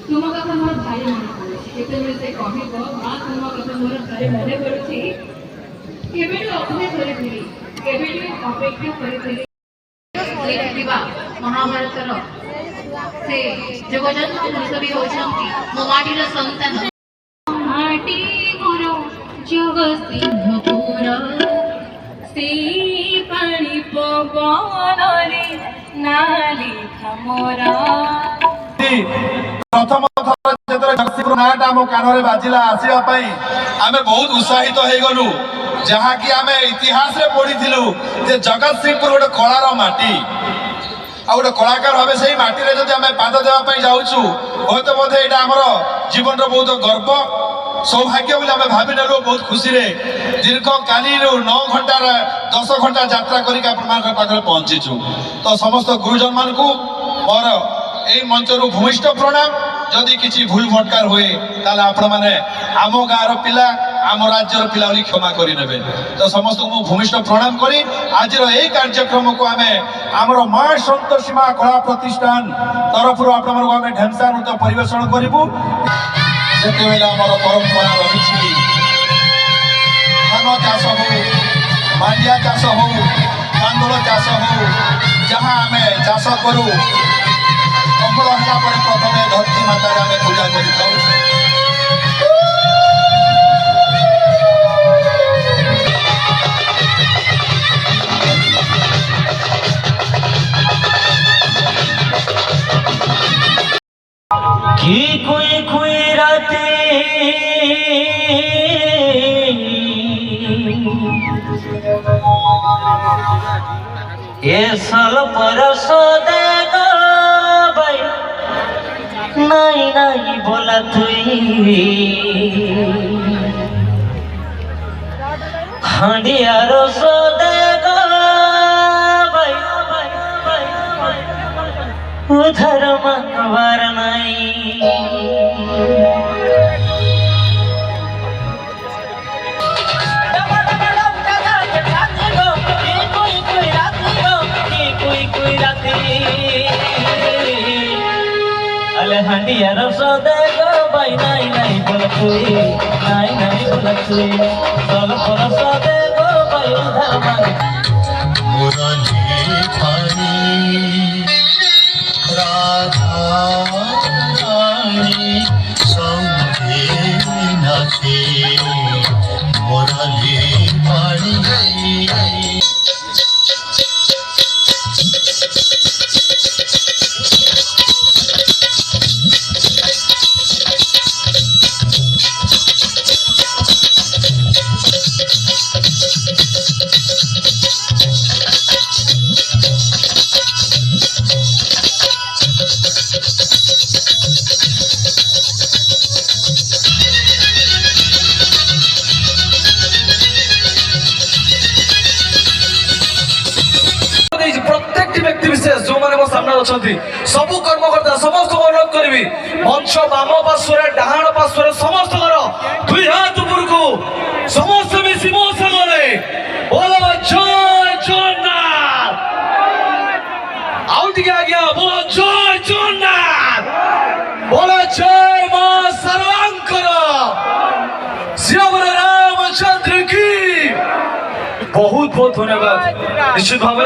तुम कथा मोर भारी मन पड़े से कहब माँ तुम कथा मोर भारी मन पड़ुछि अभिनय करी अपेक्षा करी महाभारत से जगजन्म पुरुष भी होती मो माटीर संतान माटी मोर जगसिंहपुर से पानी पवन रे नाली खमरा प्रथम थर जेतरे जगसिंहपुर नाटा आम कान बाजिला आसिया आमे बहुत उत्साहित हो गलु जहा कि आमे इतिहास रे पढ़िथिलु जे जगतसिंहपुर गोटे कलार माटी आ गोटे कलाकार भाव से माटी रे जदि आमे पाद देवा जाऊछु बहुत बोधे एटा हमर जीवन रो बहुत गर्व सौभाग्य बोले आमे भाबी नेलु बहुत खुशी रे दीर्घ काली 9 घंटा 10 घंटा यात्रा करिक आपण मान पाखरे पहुंचीछु तो समस्त गुरुजन मान को और ए मंच रु भूमिष्ठ प्रणाम जदि किछि भूल भटकार हुए ताले आपण माने आम गाँव पिला आम राज्यर पिला बोली क्षमा करि नेबे तो समस्त को भूमिष्ठ प्रणाम करी आज यही कार्यक्रम को आमे आमर माँ संतोषीमा कला प्रतिष्ठान तरफ आपण मानक आमे ढेमसा नृत्य परिवेषण करिबु जेते बेला आमर परंपरा रहिछि धान चाष हो मांडिया चाष हो कांदोल चाष हो जहाँ आमे चाष करू अमल होला पर प्रथमे धरती माता आमे पूजा करिताउ की कोई कोई राते ये साल परस देगा भाई नहीं नहीं बोला तुई हांडिया रस देगा भाई उधर मंगवार नहीं हंडिया रस देगा भाई नहीं नहीं बोला तुई नहीं नहीं बोला तुई साल परस देगा भाई उधर मुरली पानी राधा रानी संगे नाचे मुरली पानी सबु कर्मकर्ता समस्त अनुरोध करी मंच बाम पार्श्वे डाण पार्श्वे समस्त दुई हाथ ऊपर को समस्त मिसी मो संगे बोलो जय जगन्नाथ आउ टिके आज्ञा बोलो जय जगन्नाथ बोलो जय मां सर्वांकर श्री रामचंद्र की बहुत बहुत धन्यवाद निश्चित भाव